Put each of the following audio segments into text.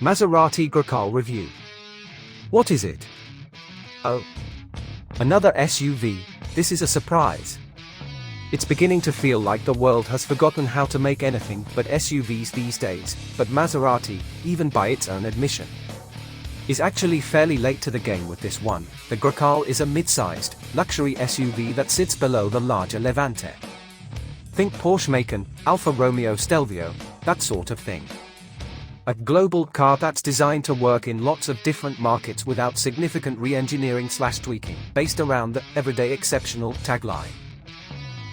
Maserati Grecale review. What is it? Oh, another SUV. This is a surprise. It's beginning to feel like the world has forgotten how to make anything but SUVs these days, but Maserati, even by its own admission, is actually fairly late to the game with this one. The Grecale is a mid-sized, luxury SUV that sits below the larger Levante. Think Porsche Macan, Alfa Romeo Stelvio, that sort of thing. A global car that's designed to work in lots of different markets without significant re-engineering/tweaking, based around the everyday exceptional tagline.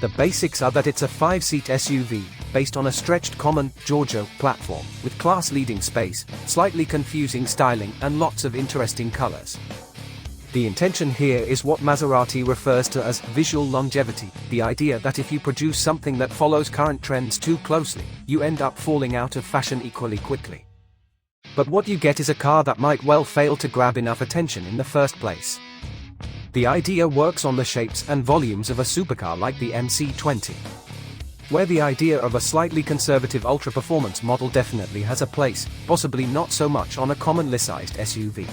The basics are that it's a 5-seat SUV, based on a stretched common Giorgio platform, with class-leading space, slightly confusing styling and lots of interesting colors. The intention here is what Maserati refers to as visual longevity, the idea that if you produce something that follows current trends too closely, you end up falling out of fashion equally quickly. But what you get is a car that might well fail to grab enough attention in the first place. The idea works on the shapes and volumes of a supercar like the MC20, where the idea of a slightly conservative ultra-performance model definitely has a place, possibly not so much on a commonly sized SUV.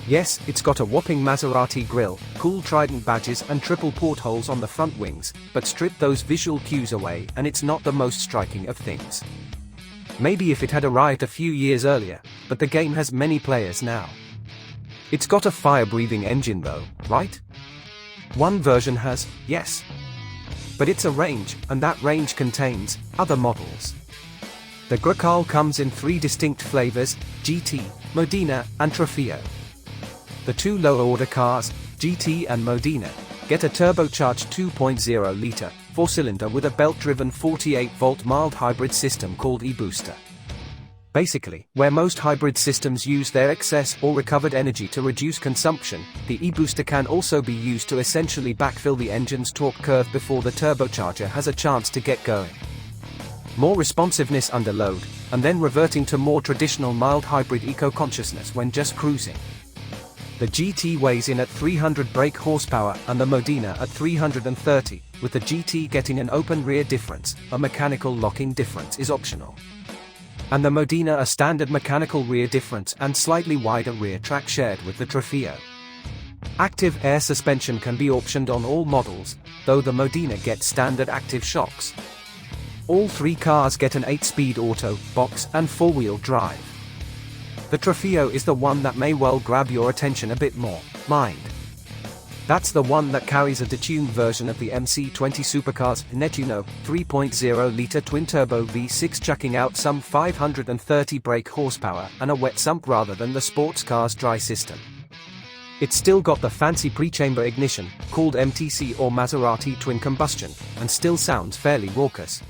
Yes, it's got a whopping Maserati grille, cool Trident badges and triple portholes on the front wings, but strip those visual cues away and it's not the most striking of things. Maybe if it had arrived a few years earlier, but the game has many players now. It's got a fire-breathing engine though, right? One version has, yes. But it's a range, and that range contains other models. The Grecale comes in 3 distinct flavors: GT, Modena, and Trofeo. The 2 lower-order cars, GT and Modena, get a turbocharged 2.0-liter, 4-cylinder with a belt-driven 48-volt mild hybrid system called e-booster. Basically, where most hybrid systems use their excess or recovered energy to reduce consumption, the e-booster can also be used to essentially backfill the engine's torque curve before the turbocharger has a chance to get going. More responsiveness under load, and then reverting to more traditional mild hybrid eco-consciousness when just cruising. The GT weighs in at 300 brake horsepower and the Modena at 330, with the GT getting an open rear difference. A mechanical locking difference is optional. And the Modena a standard mechanical rear difference and slightly wider rear track shared with the Trofeo. Active air suspension can be optioned on all models, though the Modena gets standard active shocks. All 3 cars get an 8-speed auto, box and 4-wheel drive. The Trofeo is the one that may well grab your attention a bit more, mind. That's the one that carries a detuned version of the MC20 supercar's Nettuno 3.0-liter twin-turbo V6, chucking out some 530 brake horsepower and a wet sump rather than the sports car's dry system. It's still got the fancy pre-chamber ignition, called MTC or Maserati twin combustion, and still sounds fairly raucous.